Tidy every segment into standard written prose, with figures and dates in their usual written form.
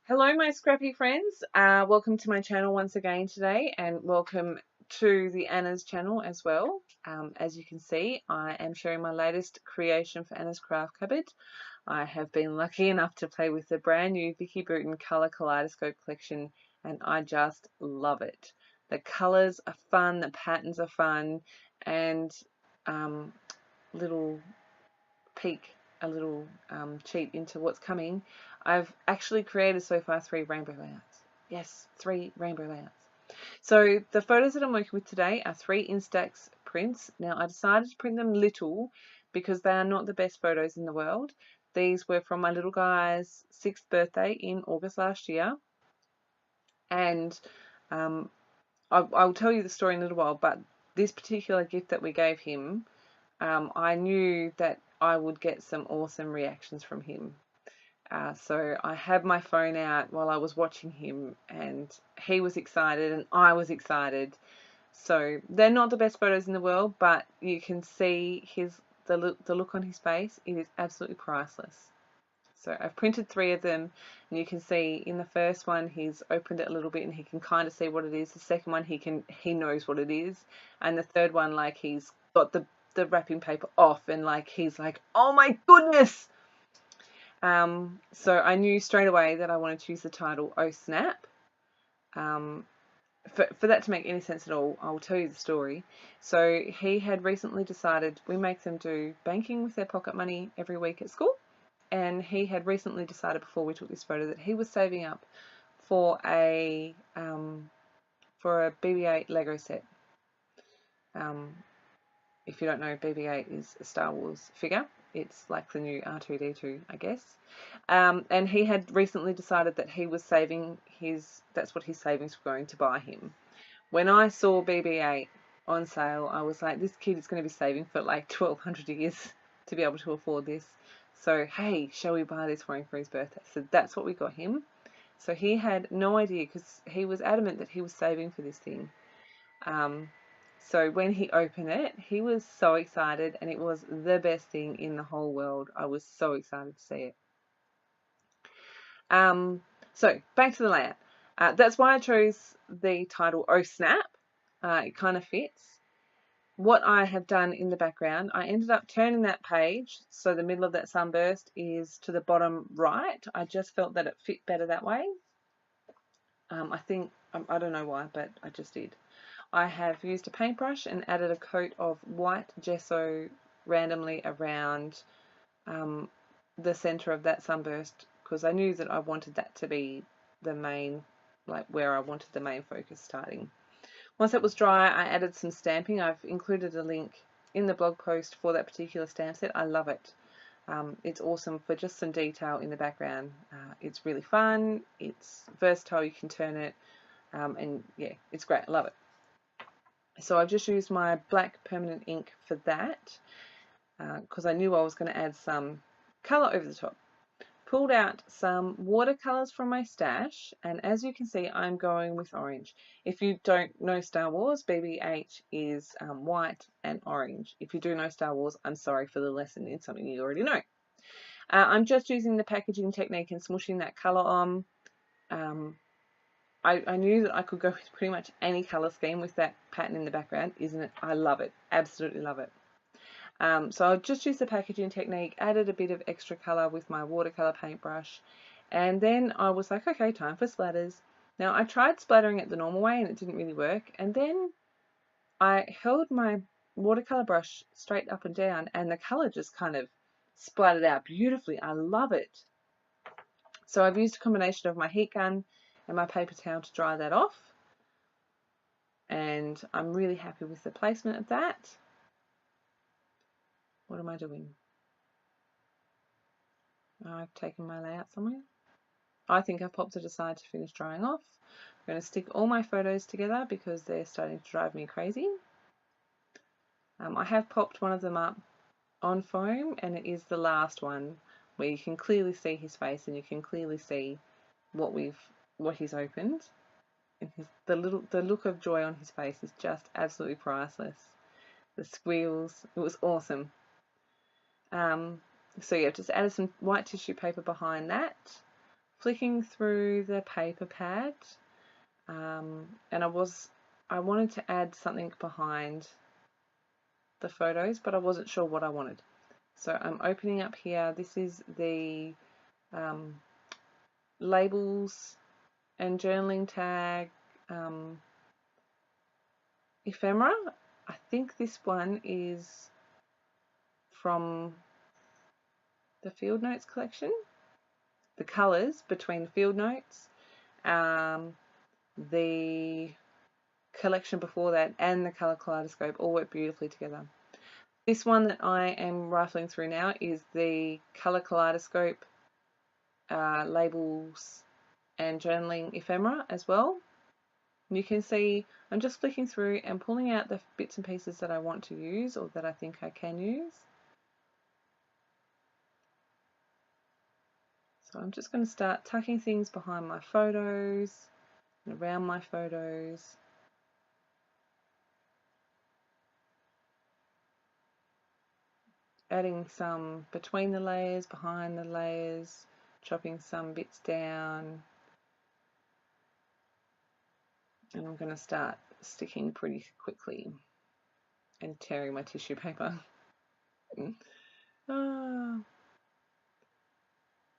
Hello my scrappy friends, welcome to my channel once again today, and welcome to the Anna's channel as well. As you can see, I am sharing my latest creation for Anna's craft cupboard. I have been lucky enough to play with the brand new Vicki Boutin Color Kaleidoscope collection, and I just love it. The colours are fun, the patterns are fun, and little peek, a little cheat into what's coming. I've actually created so far 3 rainbow layouts. Yes, 3 rainbow layouts. So the photos that I'm working with today are 3 Instax prints. Now I decided to print them little because they are not the best photos in the world. These were from my little guy's 6th birthday in August last year. And I'll tell you the story in a little while, but this particular gift that we gave him, I knew that I would get some awesome reactions from him. So I had my phone out while I was watching him, and he was excited and I was excited. So they're not the best photos in the world, but you can see the look on his face. It is absolutely priceless. So I've printed 3 of them, and you can see in the first one he's opened it a little bit and he can kind of see what it is. The second one he knows what it is, and the third one, like, he's got the wrapping paper off and like he's like, oh my goodness. So I knew straight away that I wanted to use the title Oh Snap. For that to make any sense at all, I'll tell you the story. So he had recently decided, we make them do banking with their pocket money every week at school, and he had recently decided before we took this photo that he was saving up for a BB-8 Lego set. If you don't know, BB-8 is a Star Wars figure. It's like the new R2-D2, I guess. And he had recently decided that he was saving that's what his savings were going to buy him. When I saw BB-8 on sale, I was like, this kid is going to be saving for like 1,200 years to be able to afford this. So, hey, shall we buy this for him for his birthday? So that's what we got him. So he had no idea, because he was adamant that he was saving for this thing. So when he opened it, he was so excited, and it was the best thing in the whole world. I was so excited to see it. So back to the layout. That's why I chose the title Oh Snap. It kind of fits. What I have done in the background, I ended up turning that page so the middle of that sunburst is to the bottom right. I just felt that it fit better that way. I think, I don't know why, but I just did. I have used a paintbrush and added a coat of white gesso randomly around the center of that sunburst, because I knew that I wanted that to be the main, like where I wanted the main focus starting. Once that was dry, I added some stamping. I've included a link in the blog post for that particular stamp set. I love it. It's awesome for just some detail in the background. It's really fun. It's versatile. You can turn it, and yeah, it's great. I love it. So I've just used my black permanent ink for that, because I knew I was going to add some colour over the top. Pulled out some watercolors from my stash, and as you can see, I'm going with orange. If you don't know Star Wars, BB-8 is white and orange. If you do know Star Wars, I'm sorry for the lesson. It's something you already know. I'm just using the packaging technique and smooshing that color on. I knew that I could go with pretty much any color scheme with that pattern in the background, isn't it? I love it. Absolutely love it. So I just used the packaging technique, added a bit of extra colour with my watercolour paintbrush, and then I was like, okay, time for splatters. Now I tried splattering it the normal way and it didn't really work, and then I held my watercolour brush straight up and down and the colour just kind of splattered out beautifully. I love it. So I've used a combination of my heat gun and my paper towel to dry that off, and I'm really happy with the placement of that. What am I doing? I've taken my layout somewhere. I think I've popped it aside to finish drying off. I'm going to stick all my photos together because they're starting to drive me crazy. I have popped one of them up on foam, and it is the last one where you can clearly see his face and you can clearly see what he's opened. And the look of joy on his face is just absolutely priceless. The squeals, it was awesome. So yeah, just added some white tissue paper behind that flicking through the paper pad, and I wanted to add something behind the photos, but I wasn't sure what I wanted. So I'm opening up here. This is the labels and journaling tag ephemera. I think this one is from the Field Notes collection. The colours between the Field Notes, the collection before that, and the Color Kaleidoscope all work beautifully together. This one that I am rifling through now is the Color Kaleidoscope labels and journaling ephemera as well. You can see I'm just flicking through and pulling out the bits and pieces that I want to use or that I think I can use. So I'm just going to start tucking things behind my photos and around my photos. Adding some between the layers, behind the layers, chopping some bits down. And I'm going to start sticking pretty quickly and tearing my tissue paper. I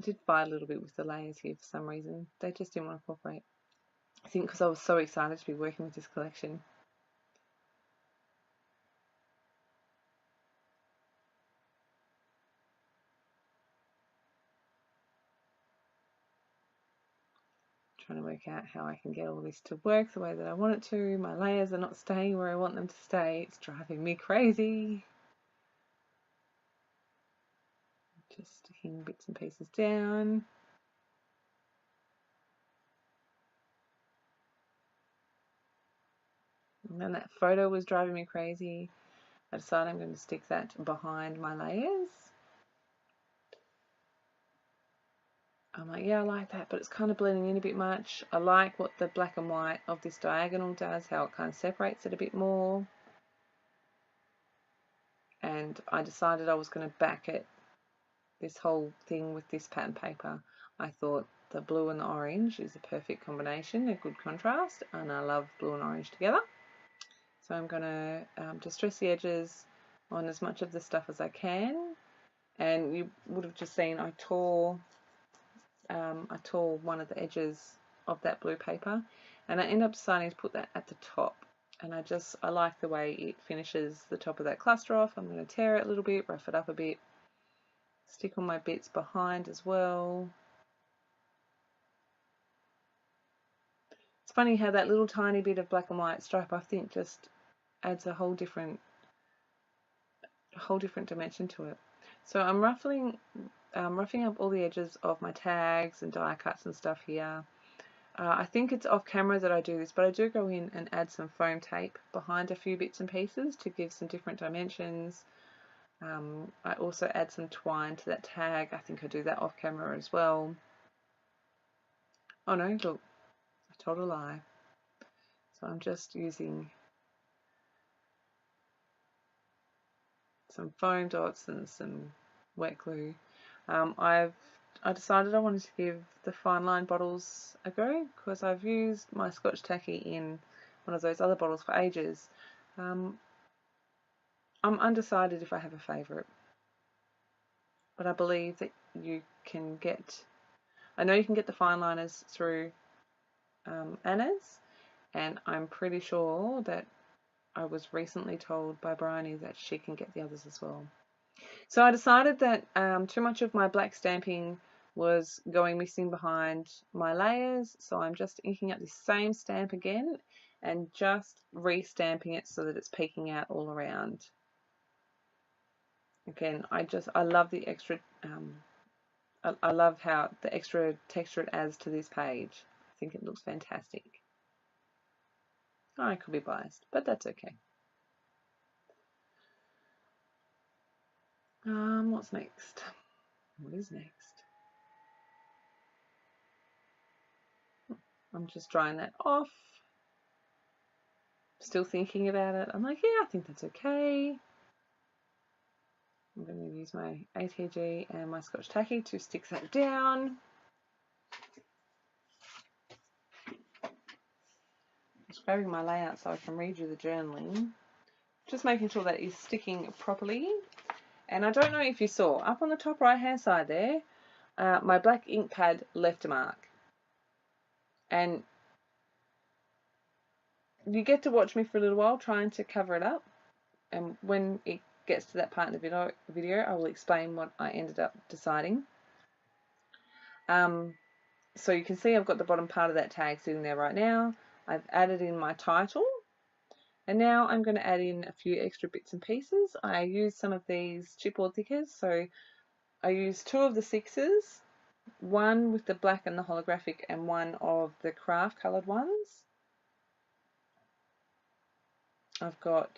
did fight a little bit with the layers here for some reason. They just didn't want to cooperate. I think because I was so excited to be working with this collection. Trying to work out how I can get all this to work the way that I want it to. My layers are not staying where I want them to stay. It's driving me crazy. Just sticking bits and pieces down. And then that photo was driving me crazy. I decided I'm going to stick that behind my layers. I'm like, yeah, I like that, but it's kind of blending in a bit much. I like what the black and white of this diagonal does, how it kind of separates it a bit more. And I decided I was going to back it, this whole thing, with this pattern paper. I thought the blue and the orange is a perfect combination, a good contrast, and I love blue and orange together. So I'm going to distress the edges on as much of the stuff as I can. And you would have just seen I tore one of the edges of that blue paper, and I end up deciding to put that at the top. And I like the way it finishes the top of that cluster off. I'm going to tear it a little bit, rough it up a bit, stick on my bits behind as well. It's funny how that little tiny bit of black and white stripe, I think, just adds a whole different dimension to it. So I'm roughing up all the edges of my tags and die cuts and stuff here. I think it's off camera that I do this, but I do go in and add some foam tape behind a few bits and pieces to give some different dimensions. I also add some twine to that tag. I think I do that off camera as well. Oh no, look, I told a lie. So I'm just using some foam dots and some wet glue. I decided I wanted to give the fine line bottles a go because I've used my Scotch tacky in one of those other bottles for ages. I'm undecided if I have a favourite, but I believe that you can get, I know you can get the fine liners through Anna's, and I'm pretty sure that I was recently told by Bryony that she can get the others as well. So I decided that too much of my black stamping was going missing behind my layers, so I'm just inking up this same stamp again and just re-stamping it so that it's peeking out all around. Again, I love the extra, I love how the extra texture it adds to this page. I think it looks fantastic. I could be biased, but that's okay. What's next? What is next? I'm just drying that off. Still thinking about it. I'm like, yeah, I think that's okay. I'm going to use my ATG and my Scotch tacky to stick that down. grabbing my layout so I can read you the journaling. Just making sure that is sticking properly. And I don't know if you saw, up on the top right hand side there, my black ink pad left a mark. And you get to watch me for a little while trying to cover it up. And when it gets to that part in the video, I will explain what I ended up deciding. So you can see I've got the bottom part of that tag sitting there right now. I've added in my title. And now I'm going to add in a few extra bits and pieces. I use some of these chipboard thickers. So I use 2 of the 6s, one with the black and the holographic and one of the craft coloured ones. I've got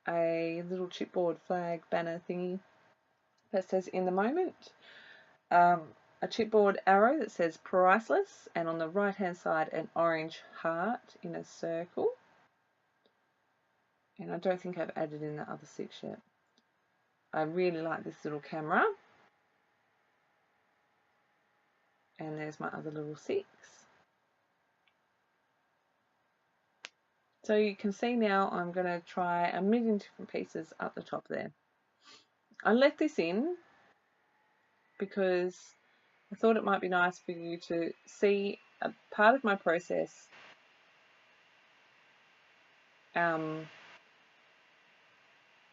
a little chipboard flag banner thingy that says in the moment. A chipboard arrow that says priceless, and on the right hand side an orange heart in a circle. And I don't think I've added in the other 6 yet. I really like this little camera. And there's my other little 6. So you can see now I'm going to try a million different pieces up the top there. I left this in because I thought it might be nice for you to see a part of my process,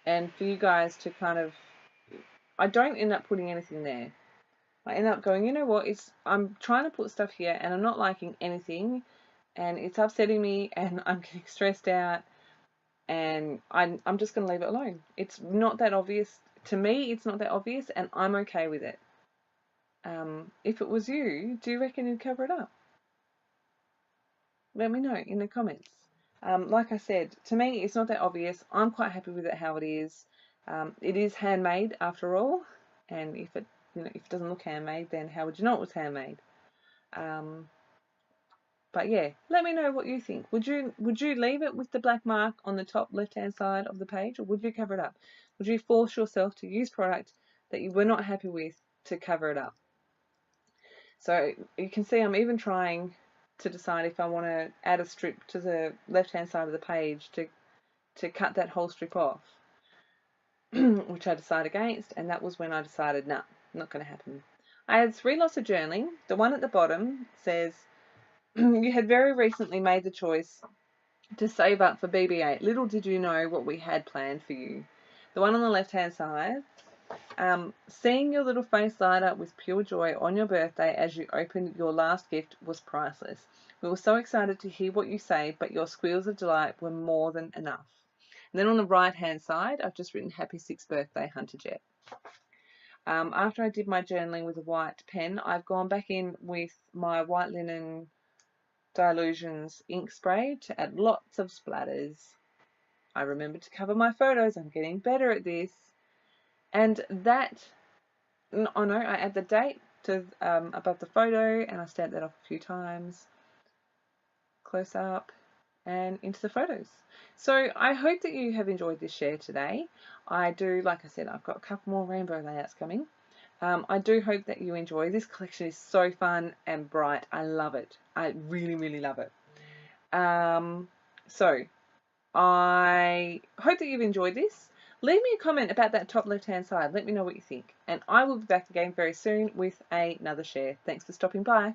and for you guys to kind of, I don't end up putting anything there. I end up going, you know what, I'm trying to put stuff here and I'm not liking anything and it's upsetting me and I'm getting stressed out, and I'm just going to leave it alone. It's not that obvious. To me, it's not that obvious and I'm okay with it. If it was you, do you reckon you'd cover it up? Let me know in the comments. Like I said, to me, it's not that obvious. I'm quite happy with it how it is. It is handmade after all, and if it doesn't look handmade, then how would you know it was handmade? But yeah, let me know what you think. Would you leave it with the black mark on the top left-hand side of the page, or would you cover it up? Would you force yourself to use product that you were not happy with to cover it up? So you can see I'm even trying to decide if I want to add a strip to the left-hand side of the page to cut that whole strip off, which I decided against, and that was when I decided, nah, not going to happen. I had 3 lots of journaling. The one at the bottom says, you had very recently made the choice to save up for BB-8. Little did you know what we had planned for you. The one on the left-hand side, seeing your little face light up with pure joy on your birthday as you opened your last gift was priceless. We were so excited to hear what you say, but your squeals of delight were more than enough. And then on the right-hand side, I've just written Happy 6th Birthday, Hunter Jet. After I did my journaling with a white pen, I've gone back in with my white linen Dilutions ink spray to add lots of splatters. I remembered to cover my photos. I'm getting better at this. And that, oh no, I add the date to above the photo, and I stamp that off a few times. Close up and into the photos. So I hope that you have enjoyed this share today. I do, like I said, I've got a couple more rainbow layouts coming. I do hope that you enjoy. This collection is so fun and bright. I love it. I really, really love it. So I hope that you've enjoyed this. Leave me a comment about that top left-hand side. Let me know what you think. And I will be back again very soon with another share. Thanks for stopping by.